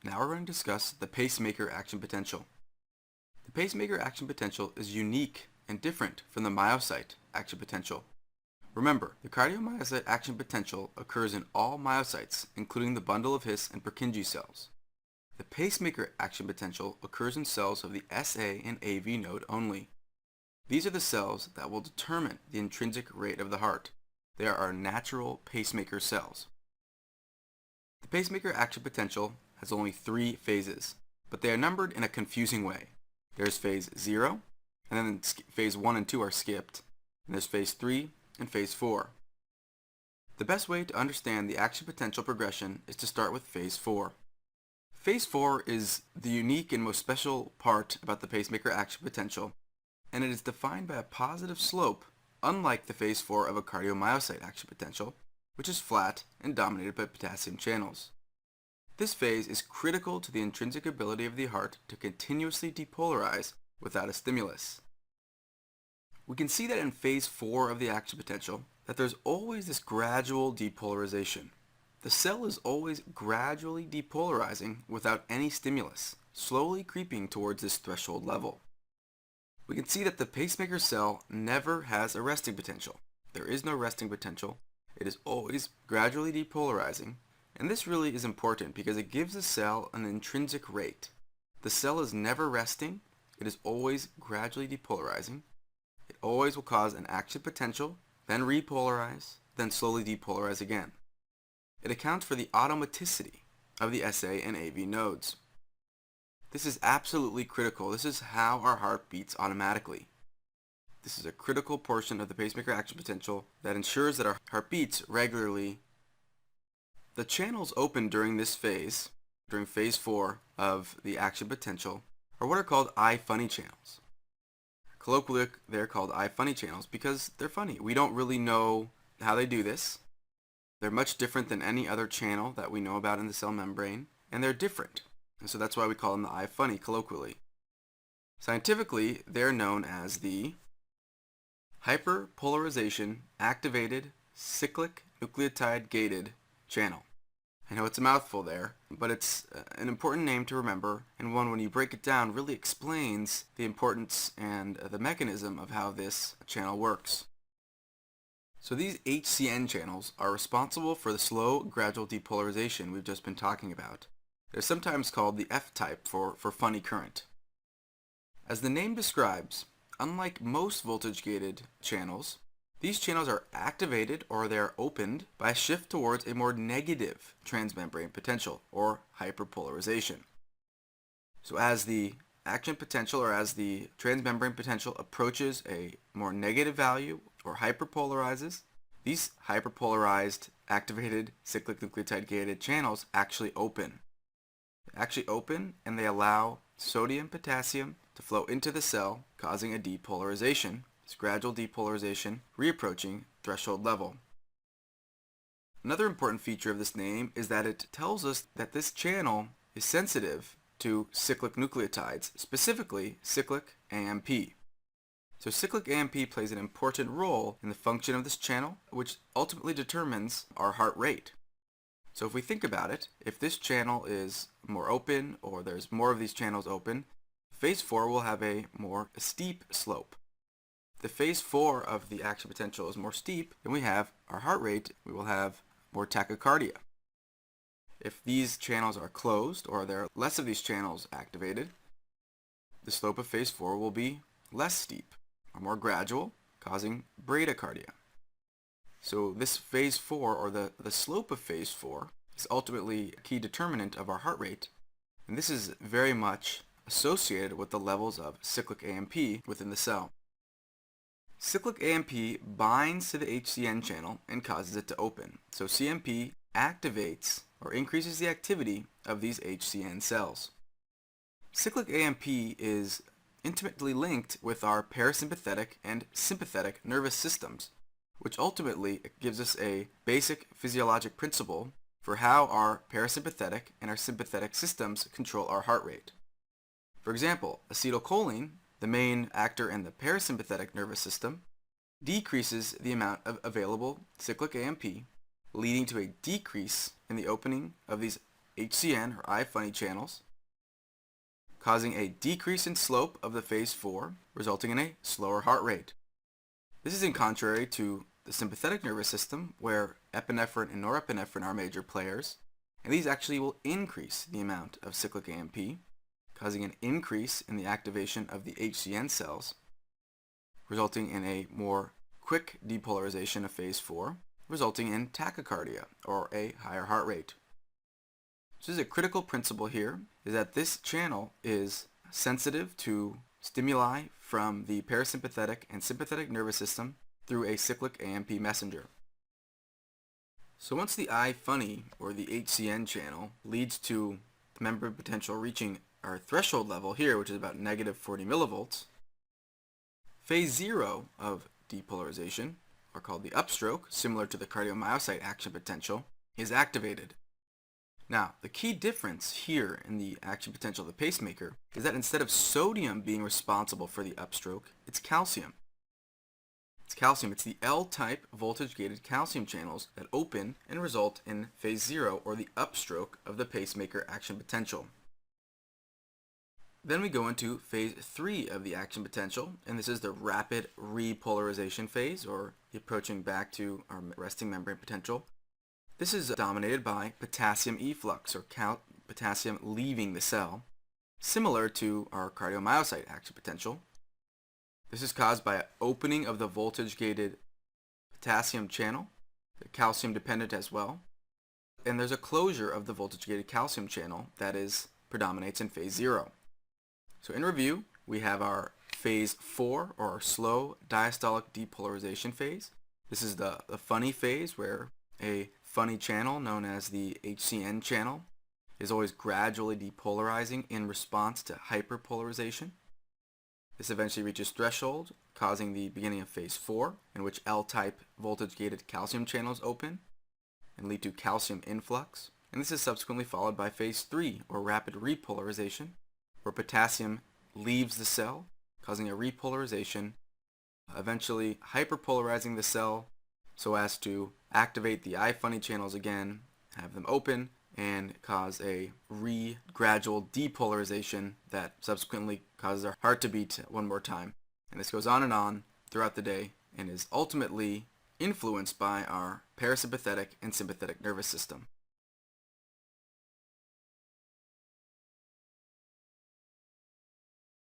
Now we're going to discuss the pacemaker action potential. The pacemaker action potential is unique and different from the myocyte action potential. Remember, the cardiomyocyte action potential occurs in all myocytes, including the bundle of His and Purkinje cells. The pacemaker action potential occurs in cells of the SA and AV node only. These are the cells that will determine the intrinsic rate of the heart. They are our natural pacemaker cells. The pacemaker action potential has only 3 phases, but they are numbered in a confusing way. There's phase 0, and then phase 1 and 2 are skipped, and there's phase 3 and phase 4. The best way to understand the action potential progression is to start with phase 4. Phase 4 is the unique and most special part about the pacemaker action potential, and it is defined by a positive slope, unlike the phase 4 of a cardiomyocyte action potential, which is flat and dominated by potassium channels. This phase is critical to the intrinsic ability of the heart to continuously depolarize without a stimulus. We can see that in phase 4 of the action potential that there's always this gradual depolarization. The cell is always gradually depolarizing without any stimulus, slowly creeping towards this threshold level. We can see that the pacemaker cell never has a resting potential. There is no resting potential. It is always gradually depolarizing, and this really is important because it gives the cell an intrinsic rate. The cell is never resting. It is always gradually depolarizing. It always will cause an action potential, then repolarize, then slowly depolarize again. It accounts for the automaticity of the SA and AV nodes. This is absolutely critical. This is how our heart beats automatically. This is a critical portion of the pacemaker action potential that ensures that our heart beats regularly. The channels open during this phase, during phase 4 of the action potential, are what are called eye-funny channels. Colloquially, they're called eye-funny channels because they're funny. We don't really know how they do this. They're much different than any other channel that we know about in the cell membrane, and they're different. And so that's why we call them the eye-funny colloquially. Scientifically, they're known as the hyperpolarization activated cyclic nucleotide gated channel. I know it's a mouthful there, but it's an important name to remember, and one when you break it down really explains the importance and the mechanism of how this channel works. So these HCN channels are responsible for the slow, gradual depolarization we've just been talking about. They're sometimes called the F-type for funny current. As the name describes, unlike most voltage-gated channels, these channels are activated or they are opened by a shift towards a more negative transmembrane potential or hyperpolarization. So as the action potential or as the transmembrane potential approaches a more negative value or hyperpolarizes, these hyperpolarized activated cyclic nucleotide gated channels actually open. They actually open and they allow sodium potassium to flow into the cell, causing a depolarization, this gradual depolarization, reapproaching threshold level. Another important feature of this name is that it tells us that this channel is sensitive to cyclic nucleotides, specifically cyclic AMP. So cyclic AMP plays an important role in the function of this channel, which ultimately determines our heart rate. So if we think about it, if this channel is more open or there's more of these channels open, phase 4 will have a more steep slope. If the phase 4 of the action potential is more steep, then we have our heart rate, we will have more tachycardia. If these channels are closed or there are less of these channels activated, the slope of phase 4 will be less steep or more gradual, causing bradycardia. So this phase 4, or the slope of phase 4, is ultimately a key determinant of our heart rate, and this is very much associated with the levels of cyclic AMP within the cell. Cyclic AMP binds to the HCN channel and causes it to open. So CMP activates or increases the activity of these HCN cells. Cyclic AMP is intimately linked with our parasympathetic and sympathetic nervous systems, which ultimately gives us a basic physiologic principle for how our parasympathetic and our sympathetic systems control our heart rate. For example, acetylcholine, the main actor in the parasympathetic nervous system, decreases the amount of available cyclic AMP, leading to a decrease in the opening of these HCN or eye funny channels, causing a decrease in slope of the phase 4, resulting in a slower heart rate. This is in contrary to the sympathetic nervous system, where epinephrine and norepinephrine are major players, and these actually will increase the amount of cyclic AMP, causing an increase in the activation of the HCN cells, resulting in a more quick depolarization of phase 4, resulting in tachycardia, or a higher heart rate. So this is a critical principle here, is that this channel is sensitive to stimuli from the parasympathetic and sympathetic nervous system through a cyclic AMP messenger. So once the eye funny, or the HCN channel, leads to the membrane potential reaching our threshold level here, which is about negative 40 millivolts, phase 0 of depolarization, or called the upstroke, similar to the cardiomyocyte action potential, is activated. Now, the key difference here in the action potential of the pacemaker is that instead of sodium being responsible for the upstroke, it's calcium. It's the L-type voltage-gated calcium channels that open and result in phase 0, or the upstroke of the pacemaker action potential. Then we go into phase 3 of the action potential, and this is the rapid repolarization phase, or the approaching back to our resting membrane potential. This is dominated by potassium efflux, or potassium leaving the cell, similar to our cardiomyocyte action potential. This is caused by an opening of the voltage-gated potassium channel, calcium dependent as well, and there's a closure of the voltage-gated calcium channel that predominates in phase 0. So in review, we have our phase 4, or our slow diastolic depolarization phase. This is the funny phase, where a funny channel known as the HCN channel is always gradually depolarizing in response to hyperpolarization. This eventually reaches threshold, causing the beginning of phase 4, in which L-type voltage-gated calcium channels open and lead to calcium influx. And this is subsequently followed by phase 3, or rapid repolarization, where potassium leaves the cell, causing a repolarization, eventually hyperpolarizing the cell so as to activate the eye funny channels again, have them open, and cause a gradual depolarization that subsequently causes our heart to beat one more time. And this goes on throughout the day and is ultimately influenced by our parasympathetic and sympathetic nervous system.